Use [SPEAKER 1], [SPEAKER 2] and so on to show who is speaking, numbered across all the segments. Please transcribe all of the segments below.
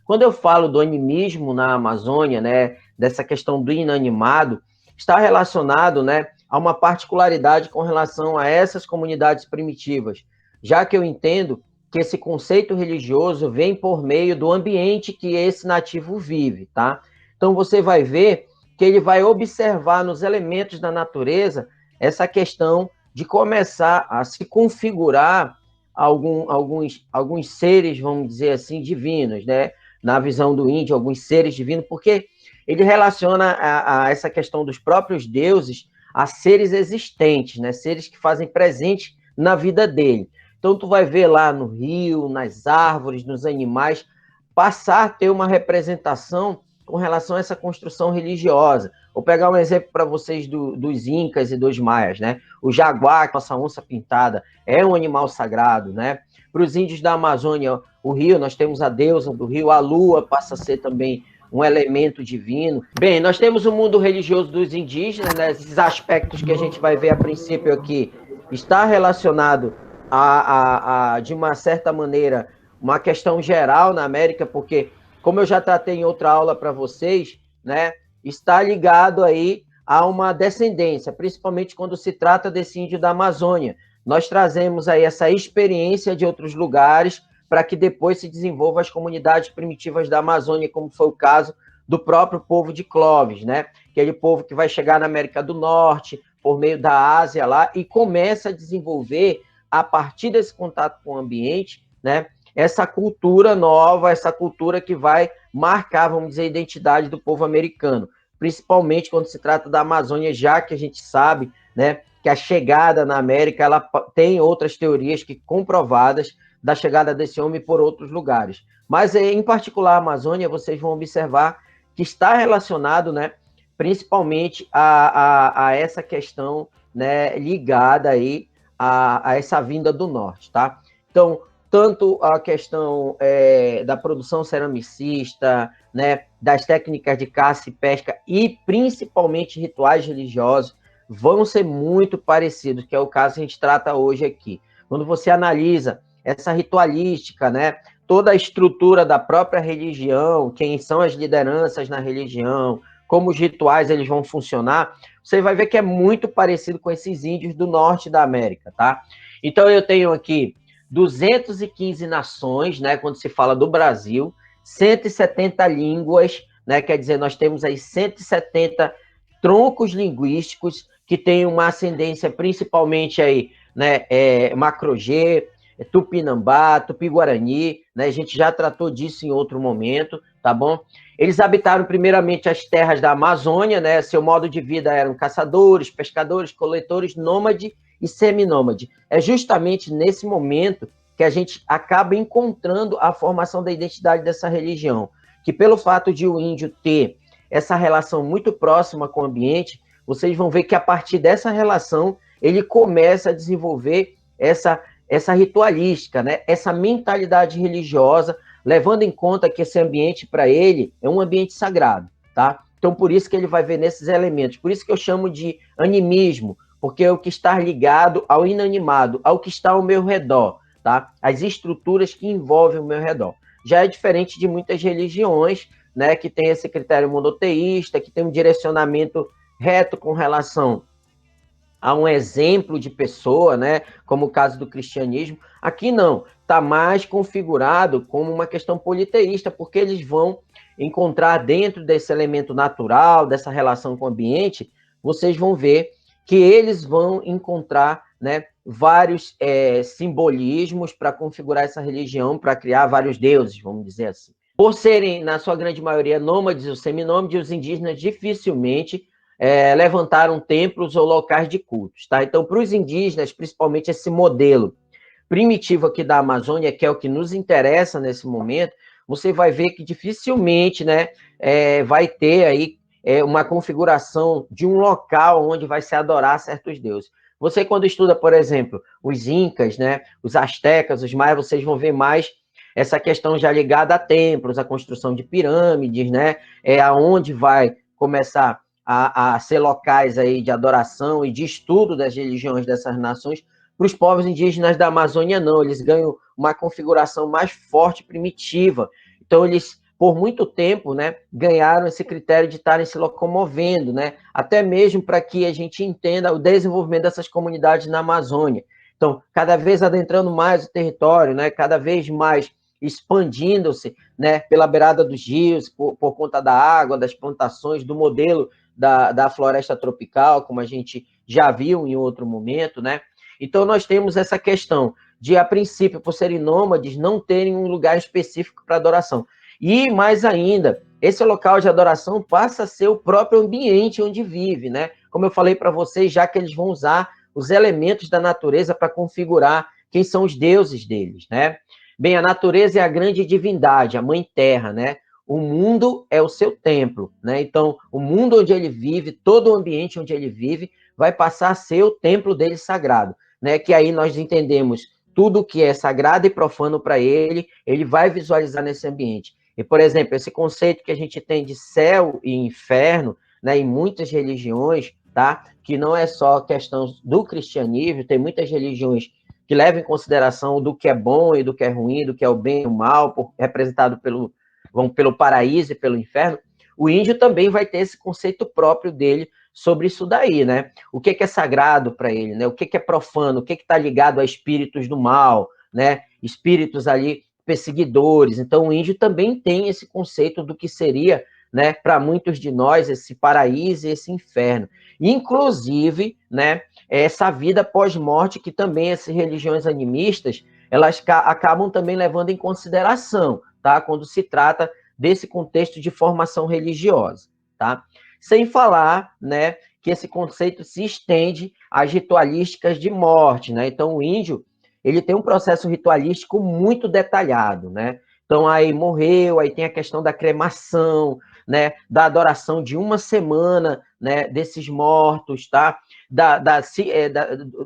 [SPEAKER 1] Quando eu falo do animismo na Amazônia, né, dessa questão do inanimado, está relacionado, né, a uma particularidade com relação a essas comunidades primitivas, já que eu entendo que esse conceito religioso vem por meio do ambiente que esse nativo vive, tá? Então você vai ver que ele vai observar nos elementos da natureza essa questão de começar a se configurar alguns seres, vamos dizer assim, divinos, né? Na visão do índio, alguns seres divinos, porque ele relaciona a essa questão dos próprios deuses a seres existentes, né? Seres que fazem presente na vida dele. Então, tu vai ver lá no rio, nas árvores, nos animais, passar a ter uma representação com relação a essa construção religiosa. Vou pegar um exemplo para vocês dos incas e dos maias, né? O jaguar, nossa onça pintada, é um animal sagrado, né? Para os índios da Amazônia, o rio, nós temos a deusa do rio, a lua passa a ser também um elemento divino. Bem, nós temos o mundo religioso dos indígenas, né? Esses aspectos que a gente vai ver a princípio aqui, está relacionado de uma certa maneira, uma questão geral na América, porque, como eu já tratei em outra aula para vocês, né, está ligado aí a uma descendência, principalmente quando se trata desse índio da Amazônia. Nós trazemos aí essa experiência de outros lugares para que depois se desenvolvam as comunidades primitivas da Amazônia, como foi o caso do próprio povo de Clovis, né? Aquele povo que vai chegar na América do Norte, por meio da Ásia lá, e começa a desenvolver, a partir desse contato com o ambiente, né, essa cultura nova, essa cultura que vai marcar, vamos dizer, a identidade do povo americano, principalmente quando se trata da Amazônia, já que a gente sabe, né, que a chegada na América, ela tem outras teorias que comprovadas da chegada desse homem por outros lugares. Mas, em particular, a Amazônia, vocês vão observar que está relacionado, né, principalmente a essa questão, né, ligada aí a essa vinda do norte, tá? Então, tanto a questão da produção ceramicista, né, das técnicas de caça e pesca e principalmente rituais religiosos vão ser muito parecidos, que é o caso que a gente trata hoje aqui. Quando você analisa essa ritualística, né, toda a estrutura da própria religião, quem são as lideranças na religião, como os rituais eles vão funcionar, você vai ver que é muito parecido com esses índios do norte da América, tá? Então eu tenho aqui 215 nações, né, quando se fala do Brasil, 170 línguas, né, quer dizer, nós temos aí 170 troncos linguísticos que têm uma ascendência principalmente aí, né, Macro-G, Tupinambá, Tupi-Guarani, né, a gente já tratou disso em outro momento, tá bom? Eles habitaram primeiramente as terras da Amazônia, né, seu modo de vida eram caçadores, pescadores, coletores, nômade e seminômade. É justamente nesse momento que a gente acaba encontrando a formação da identidade dessa religião, que pelo fato de o índio ter essa relação muito próxima com o ambiente, vocês vão ver que a partir dessa relação ele começa a desenvolver essa ritualística, né? Essa mentalidade religiosa, levando em conta que esse ambiente para ele é um ambiente sagrado, tá? Então por isso que ele vai ver nesses elementos, por isso que eu chamo de animismo, porque é o que está ligado ao inanimado, ao que está ao meu redor, tá? As estruturas que envolvem o meu redor. Já é diferente de muitas religiões, né, que tem esse critério monoteísta, que tem um direcionamento reto com relação a um exemplo de pessoa, né, como o caso do cristianismo. Aqui não, está mais configurado como uma questão politeísta, porque eles vão encontrar dentro desse elemento natural, dessa relação com o ambiente, vocês vão ver que eles vão encontrar, né, vários simbolismos para configurar essa religião, para criar vários deuses, vamos dizer assim. Por serem, na sua grande maioria, nômades ou seminômades, os indígenas dificilmente levantaram templos ou locais de cultos, tá? Então, para os indígenas, principalmente esse modelo primitivo aqui da Amazônia, que é o que nos interessa nesse momento, você vai ver que dificilmente, né, vai ter aí uma configuração de um local onde vai se adorar certos deuses. Você, quando estuda, por exemplo, os incas, né, os astecas, os maias, vocês vão ver mais essa questão já ligada a templos, a construção de pirâmides, né, aonde vai começar a ser locais aí de adoração e de estudo das religiões dessas nações. Para os povos indígenas da Amazônia, não, eles ganham uma configuração mais forte, primitiva. Então, eles por muito tempo, né, ganharam esse critério de estarem se locomovendo, né, até mesmo para que a gente entenda o desenvolvimento dessas comunidades na Amazônia. Então, cada vez adentrando mais o território, né, cada vez mais expandindo-se, né, pela beirada dos rios, por conta da água, das plantações, do modelo da floresta tropical, como a gente já viu em outro momento, né? Então, nós temos essa questão de, a princípio, por serem nômades, não terem um lugar específico para adoração. E, mais ainda, esse local de adoração passa a ser o próprio ambiente onde vive, né? Como eu falei para vocês, já que eles vão usar os elementos da natureza para configurar quem são os deuses deles, né? Bem, a natureza é a grande divindade, a mãe terra, né? O mundo é o seu templo, né? Então, o mundo onde ele vive, todo o ambiente onde ele vive, vai passar a ser o templo dele sagrado, né? Que aí nós entendemos tudo que é sagrado e profano para ele, ele vai visualizar nesse ambiente. E, por exemplo, esse conceito que a gente tem de céu e inferno, né, em muitas religiões, tá? Que não é só questão do cristianismo, tem muitas religiões que levam em consideração do que é bom e do que é ruim, do que é o bem e o mal, representado pelo paraíso e pelo inferno. O índio também vai ter esse conceito próprio dele sobre isso daí, né? O que é sagrado para ele, né? O que é profano, o que está ligado a espíritos do mal, né? Espíritos ali perseguidores. Então, o índio também tem esse conceito do que seria, né, para muitos de nós, esse paraíso e esse inferno. Inclusive, né, essa vida pós-morte, que também essas religiões animistas, elas acabam também levando em consideração, tá? Quando se trata desse contexto de formação religiosa, tá? Sem falar, né, que esse conceito se estende às ritualísticas de morte, né? Então, o índio, ele tem um processo ritualístico muito detalhado, né? Então, aí morreu, aí tem a questão da cremação, né? Da adoração de uma semana, né? Desses mortos, tá?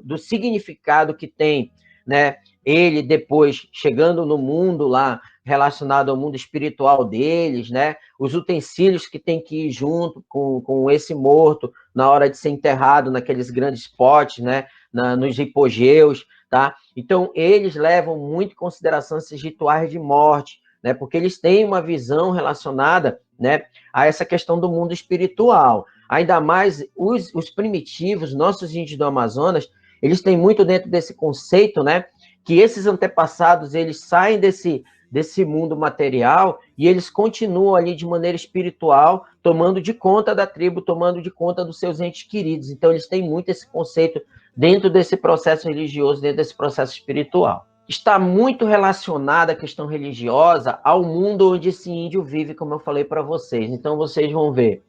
[SPEAKER 1] Do significado que tem, né? Ele depois chegando no mundo lá, relacionado ao mundo espiritual deles, né? Os utensílios que tem que ir junto com esse morto na hora de ser enterrado naqueles grandes potes, né? Nos hipogeus, tá? Então, eles levam muito em consideração esses rituais de morte, né? Porque eles têm uma visão relacionada, né, a essa questão do mundo espiritual. Ainda mais os primitivos, nossos índios do Amazonas, eles têm muito dentro desse conceito, né? Que esses antepassados, eles saem desse mundo material e eles continuam ali de maneira espiritual, tomando de conta da tribo, tomando de conta dos seus entes queridos. Então, eles têm muito esse conceito dentro desse processo religioso, dentro desse processo espiritual. Está muito relacionada a questão religiosa ao mundo onde esse índio vive, como eu falei para vocês. Então, vocês vão ver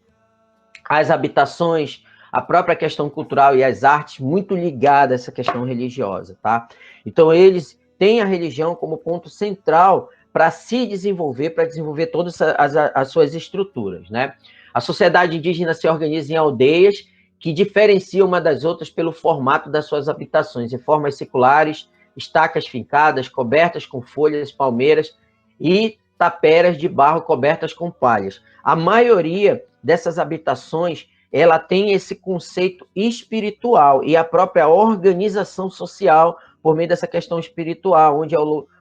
[SPEAKER 1] as habitações, a própria questão cultural e as artes muito ligadas a essa questão religiosa, tá? Então, eles têm a religião como ponto central para se desenvolver, para desenvolver todas as suas estruturas, né? A sociedade indígena se organiza em aldeias que diferenciam uma das outras pelo formato das suas habitações, em formas seculares, estacas fincadas, cobertas com folhas, palmeiras e taperas de barro cobertas com palhas. A maioria dessas habitações, ela tem esse conceito espiritual e a própria organização social por meio dessa questão espiritual,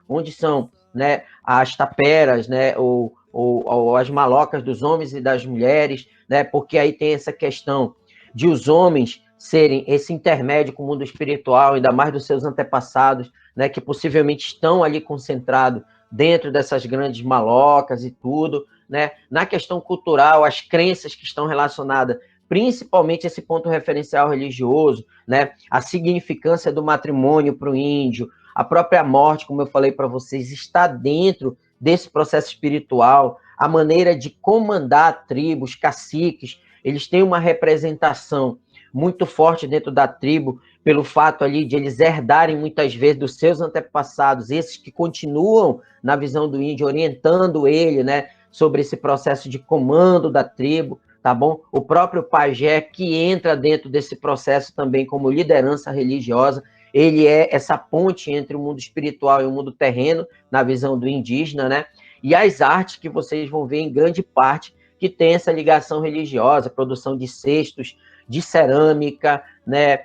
[SPEAKER 1] onde são, né, as taperas, né, ou as malocas dos homens e das mulheres, né, porque aí tem essa questão de os homens serem esse intermédio com o mundo espiritual, ainda mais dos seus antepassados, né, que possivelmente estão ali concentrados dentro dessas grandes malocas e tudo, né? Na questão cultural, as crenças que estão relacionadas, principalmente esse ponto referencial religioso, né? A significância do matrimônio para o índio, a própria morte, como eu falei para vocês, está dentro desse processo espiritual, a maneira de comandar tribos, caciques, eles têm uma representação muito forte dentro da tribo, pelo fato ali de eles herdarem muitas vezes dos seus antepassados, esses que continuam na visão do índio, orientando ele, né, sobre esse processo de comando da tribo, tá bom? O próprio pajé, que entra dentro desse processo também como liderança religiosa, ele é essa ponte entre o mundo espiritual e o mundo terreno, na visão do indígena, né? E as artes que vocês vão ver em grande parte que tem essa ligação religiosa, produção de cestos, de cerâmica, né,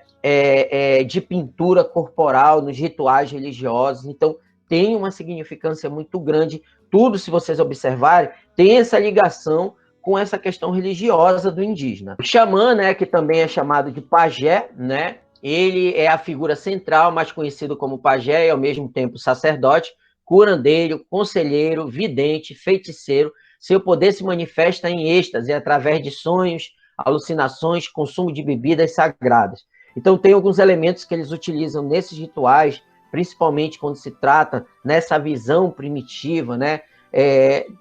[SPEAKER 1] de pintura corporal nos rituais religiosos. Então, tem uma significância muito grande tudo, se vocês observarem, tem essa ligação com essa questão religiosa do indígena. O xamã, né, que também é chamado de pajé, né, ele é a figura central, mais conhecido como pajé e ao mesmo tempo sacerdote, curandeiro, conselheiro, vidente, feiticeiro. Seu poder se manifesta em êxtase através de sonhos, alucinações, consumo de bebidas sagradas. Então tem alguns elementos que eles utilizam nesses rituais, principalmente quando se trata nessa visão primitiva, né,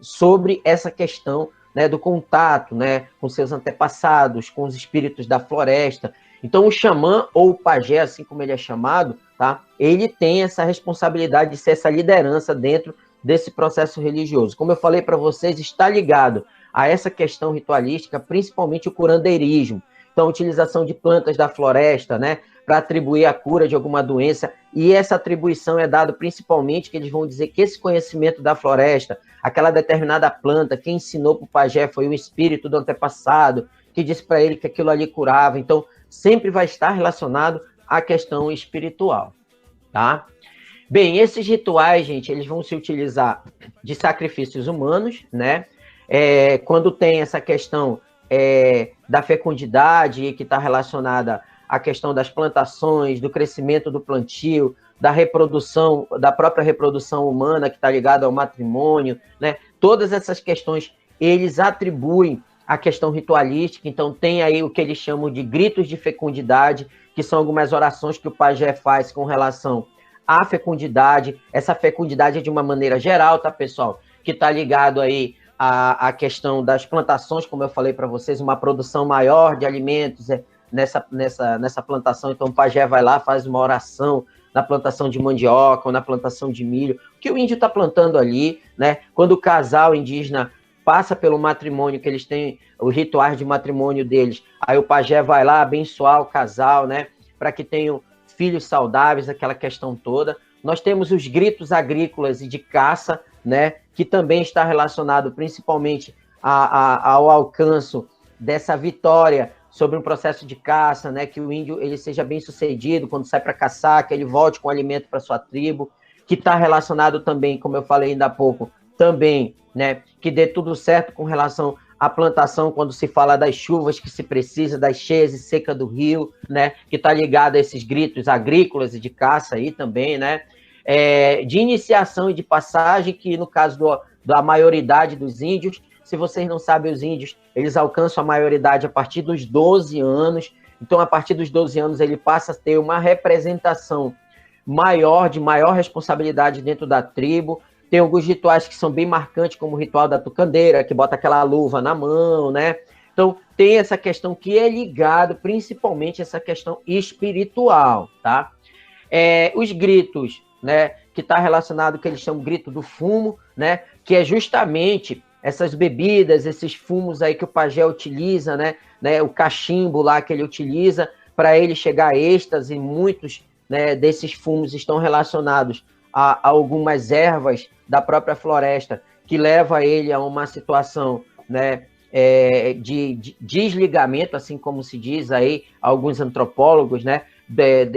[SPEAKER 1] sobre essa questão, né, do contato, né, com seus antepassados, com os espíritos da floresta. Então o xamã ou o pajé, assim como ele é chamado, tá, ele tem essa responsabilidade de ser essa liderança dentro desse processo religioso. Como eu falei para vocês, está ligado a essa questão ritualística, principalmente o curandeirismo. Então, a utilização de plantas da floresta, né, para atribuir a cura de alguma doença, e essa atribuição é dada principalmente que eles vão dizer que esse conhecimento da floresta, aquela determinada planta, quem ensinou para o pajé foi o espírito do antepassado, que disse para ele que aquilo ali curava. Então, sempre vai estar relacionado à questão espiritual, tá? Bem, esses rituais, gente, eles vão se utilizar de sacrifícios humanos, né? Quando tem essa questão da fecundidade, que está relacionada à questão das plantações, do crescimento do plantio, da reprodução, da própria reprodução humana, que está ligada ao matrimônio, né? Todas essas questões, eles atribuem a questão ritualística. Então tem aí o que eles chamam de gritos de fecundidade, que são algumas orações que o pajé faz com relação à fecundidade. Essa fecundidade é de uma maneira geral, tá, pessoal? Que está ligado aí à questão das plantações, como eu falei para vocês, uma produção maior de alimentos nessa plantação. Então o pajé vai lá, faz uma oração na plantação de mandioca ou na plantação de milho, o que o índio está plantando ali, né? Quando o casal indígena passa pelo matrimônio, que eles têm os rituais de matrimônio deles, aí o pajé vai lá abençoar o casal, né, para que tenham filhos saudáveis, aquela questão toda. Nós temos os gritos agrícolas e de caça, né, que também está relacionado principalmente ao alcance dessa vitória sobre um processo de caça, né, que o índio ele seja bem sucedido quando sai para caçar, que ele volte com alimento para sua tribo, que está relacionado também, como eu falei ainda há pouco, também, né, que dê tudo certo com relação à plantação, quando se fala das chuvas que se precisa, das cheias e seca do rio, né, que está ligado a esses gritos agrícolas e de caça aí também, né, de iniciação e de passagem, que no caso da maioridade dos índios, se vocês não sabem, os índios, eles alcançam a maioridade a partir dos 12 anos, então a partir dos 12 anos ele passa a ter uma representação maior, de maior responsabilidade dentro da tribo. Tem alguns rituais que são bem marcantes, como o ritual da tucandeira, que bota aquela luva na mão, né? Então, tem essa questão que é ligado, principalmente, essa questão espiritual, tá? Os gritos, né? Que está relacionado, que eles chamam grito do fumo, né? Que é justamente essas bebidas, esses fumos aí que o pajé utiliza, né? O cachimbo lá que ele utiliza para ele chegar a êxtase. Muitos, né, desses fumos estão relacionados a algumas ervas da própria floresta, que leva ele a uma situação, né, de desligamento, assim como se diz aí, alguns antropólogos, né,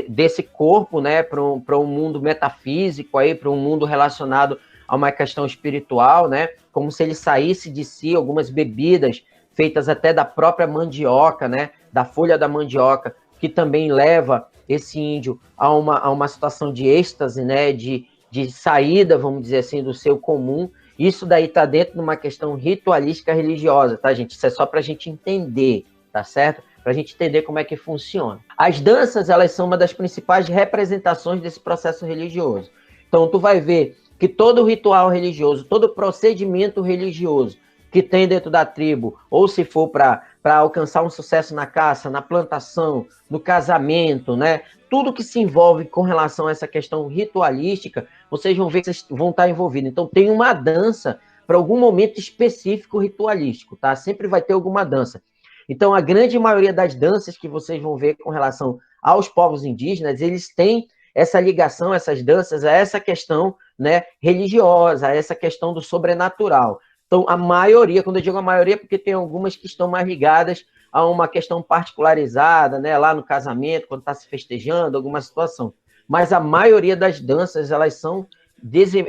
[SPEAKER 1] desse corpo, né, para um mundo metafísico, para um mundo relacionado a uma questão espiritual, né, como se ele saísse de si. Algumas bebidas feitas até da própria mandioca, né, da folha da mandioca, que também leva esse índio a uma situação de êxtase, né, de saída, vamos dizer assim, do seu comum. Isso daí está dentro de uma questão ritualística religiosa, tá, gente? Isso é só para a gente entender, tá certo? Para a gente entender como é que funciona. As danças, elas são uma das principais representações desse processo religioso. Então, tu vai ver que todo ritual religioso, todo procedimento religioso que tem dentro da tribo, ou se for para alcançar um sucesso na caça, na plantação, no casamento, né? Tudo que se envolve com relação a essa questão ritualística, vocês vão ver que vocês vão estar envolvidos. Então, tem uma dança para algum momento específico ritualístico, tá? Sempre vai ter alguma dança. Então, a grande maioria das danças que vocês vão ver com relação aos povos indígenas, eles têm essa ligação, essas danças, a essa questão, né, religiosa, a essa questão do sobrenatural. Então, a maioria, quando eu digo a maioria, porque tem algumas que estão mais ligadas a uma questão particularizada, né, lá no casamento, quando está se festejando, alguma situação. Mas a maioria das danças, elas são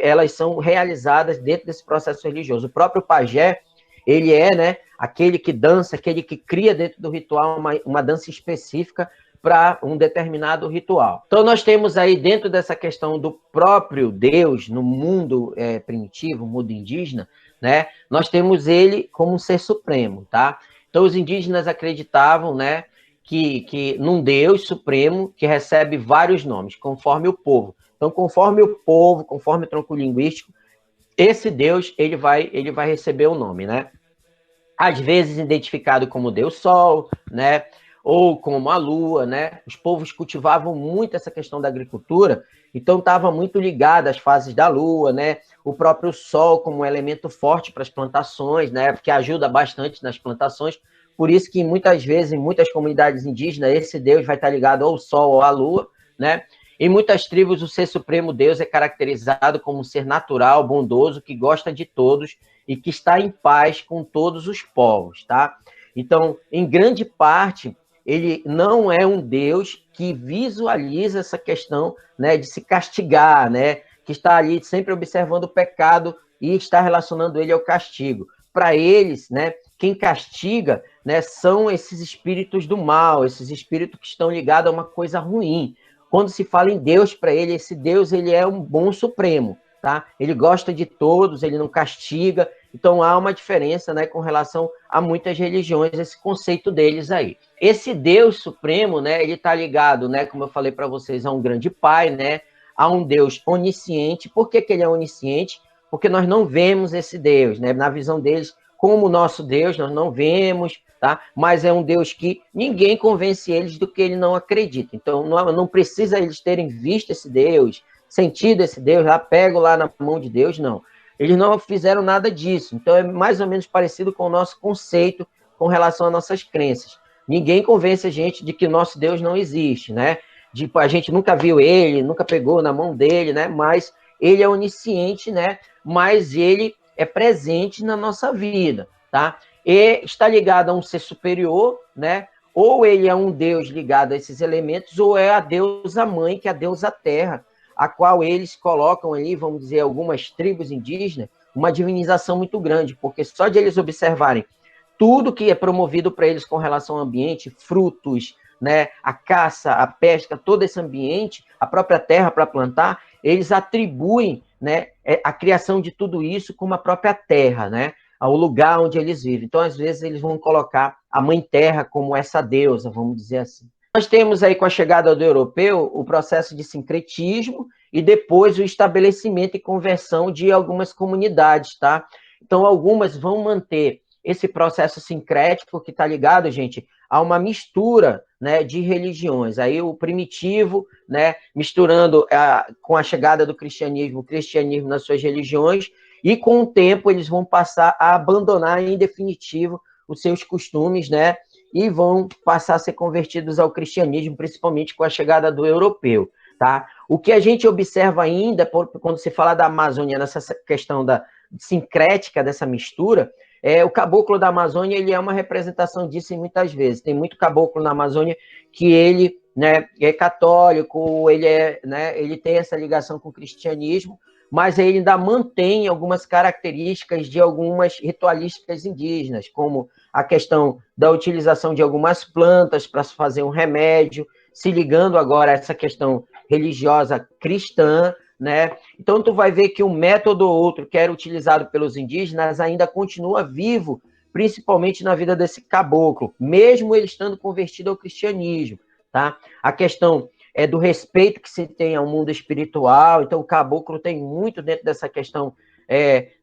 [SPEAKER 1] elas são realizadas dentro desse processo religioso. O próprio pajé, ele é, né, aquele que dança, aquele que cria dentro do ritual uma dança específica para um determinado ritual. Então, nós temos aí, dentro dessa questão do próprio Deus, no mundo primitivo, mundo indígena, né, nós temos ele como um ser supremo, tá? Então, os indígenas acreditavam, né, que num Deus supremo que recebe vários nomes, conforme o povo. Então, conforme o povo, conforme o tronco linguístico, esse Deus ele vai receber o nome, né? Às vezes identificado como Deus Sol, né? Ou como a Lua, né? Os povos cultivavam muito essa questão da agricultura, então estava muito ligado às fases da Lua, né? O próprio Sol como um elemento forte para as plantações, né? Porque ajuda bastante nas plantações. Por isso que muitas vezes, em muitas comunidades indígenas, esse Deus vai estar ligado ao Sol ou à Lua, né? Em muitas tribos, o ser supremo Deus é caracterizado como um ser natural, bondoso, que gosta de todos e que está em paz com todos os povos, tá? Então, em grande parte, ele não é um Deus que visualiza essa questão, né, de se castigar, né? Que está ali sempre observando o pecado e está relacionando ele ao castigo. Para eles, né, quem castiga, né, são esses espíritos do mal, esses espíritos que estão ligados a uma coisa ruim. Quando se fala em Deus para ele, esse Deus ele é um bom supremo, tá? Ele gosta de todos, ele não castiga. Então há uma diferença, né, com relação a muitas religiões, esse conceito deles aí. Esse Deus supremo, né, ele está ligado, né, como eu falei para vocês, a um grande pai, né, a um Deus onisciente. Por que ele é onisciente? Porque nós não vemos esse Deus, né? Na visão deles, como o nosso Deus, nós não vemos, tá? Mas é um Deus que ninguém convence eles do que ele não acredita. Então, não precisa eles terem visto esse Deus, sentido esse Deus, já pego lá na mão de Deus, não. Eles não fizeram nada disso. Então, é mais ou menos parecido com o nosso conceito com relação às nossas crenças. Ninguém convence a gente de que nosso Deus não existe, né? A gente nunca viu ele, nunca pegou na mão dele, né? Mas ele é onisciente, né? Mas ele é presente na nossa vida, tá? E está ligado a um ser superior, né? Ou ele é um Deus ligado a esses elementos, ou é a deusa mãe, que é a deusa terra, a qual eles colocam ali, vamos dizer, algumas tribos indígenas, uma divinização muito grande, porque só de eles observarem tudo que é promovido para eles com relação ao ambiente, frutos, né, a caça, a pesca, todo esse ambiente, a própria terra para plantar, eles atribuem, né, a criação de tudo isso como a própria terra, né, ao lugar onde eles vivem. Então, às vezes, eles vão colocar a mãe terra como essa deusa, vamos dizer assim. Nós temos aí, com a chegada do europeu, o processo de sincretismo e depois o estabelecimento e conversão de algumas comunidades, tá? Então, algumas vão manter esse processo sincrético que está ligado, gente, a uma mistura, né, de religiões. Aí o primitivo, né, misturando com a chegada do cristianismo, o cristianismo nas suas religiões, e com o tempo eles vão passar a abandonar em definitivo os seus costumes, né, e vão passar a ser convertidos ao cristianismo, principalmente com a chegada do europeu, tá? O que a gente observa ainda, quando se fala da Amazônia, nessa questão da sincrética, dessa mistura, o caboclo da Amazônia, ele é uma representação disso muitas vezes. Tem muito caboclo na Amazônia que ele, né, é católico, ele tem essa ligação com o cristianismo, mas ele ainda mantém algumas características de algumas ritualísticas indígenas, como a questão da utilização de algumas plantas para se fazer um remédio, se ligando agora a essa questão religiosa cristã, né? Então, tu vai ver que um método ou outro que era utilizado pelos indígenas ainda continua vivo, principalmente na vida desse caboclo, mesmo ele estando convertido ao cristianismo, tá? A questão é do respeito que se tem ao mundo espiritual, então o caboclo tem muito dentro dessa questão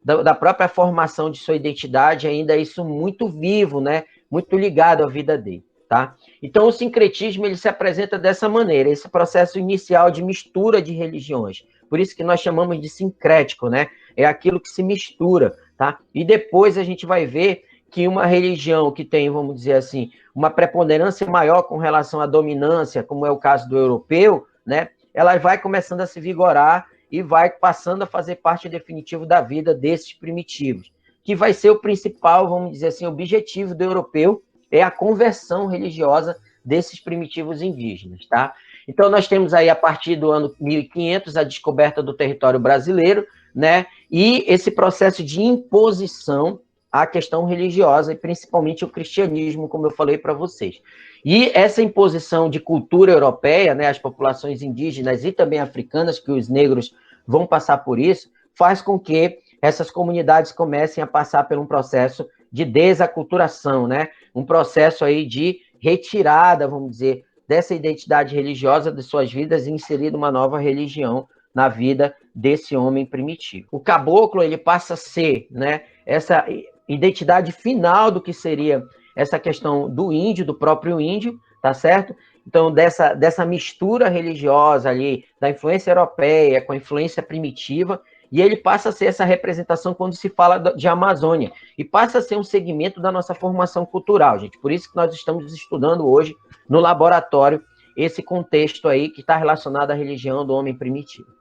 [SPEAKER 1] da própria formação de sua identidade, ainda isso muito vivo, né? Muito ligado à vida dele, tá? Então, o sincretismo, ele se apresenta dessa maneira, esse processo inicial de mistura de religiões. Por isso que nós chamamos de sincrético, né? É aquilo que se mistura, tá? E depois a gente vai ver que uma religião que tem, vamos dizer assim, uma preponderância maior com relação à dominância, como é o caso do europeu, né? Ela vai começando a se vigorar e vai passando a fazer parte definitiva da vida desses primitivos, que vai ser o principal, vamos dizer assim, objetivo do europeu, é a conversão religiosa desses primitivos indígenas, tá? Então, nós temos aí, a partir do ano 1500, a descoberta do território brasileiro, né? E esse processo de imposição à questão religiosa, e principalmente o cristianismo, como eu falei para vocês. E essa imposição de cultura europeia, né, as populações indígenas e também africanas, que os negros vão passar por isso, faz com que essas comunidades comecem a passar por um processo de desaculturação, né? Um processo aí de retirada, vamos dizer, dessa identidade religiosa de suas vidas e inserir uma nova religião na vida desse homem primitivo. O caboclo, ele passa a ser, né, essa identidade final do que seria essa questão do índio, do próprio índio, tá certo? Então, dessa mistura religiosa ali, da influência europeia com a influência primitiva, e ele passa a ser essa representação quando se fala de Amazônia, e passa a ser um segmento da nossa formação cultural, gente. Por isso que nós estamos estudando hoje, no laboratório, esse contexto aí que está relacionado à religião do homem primitivo.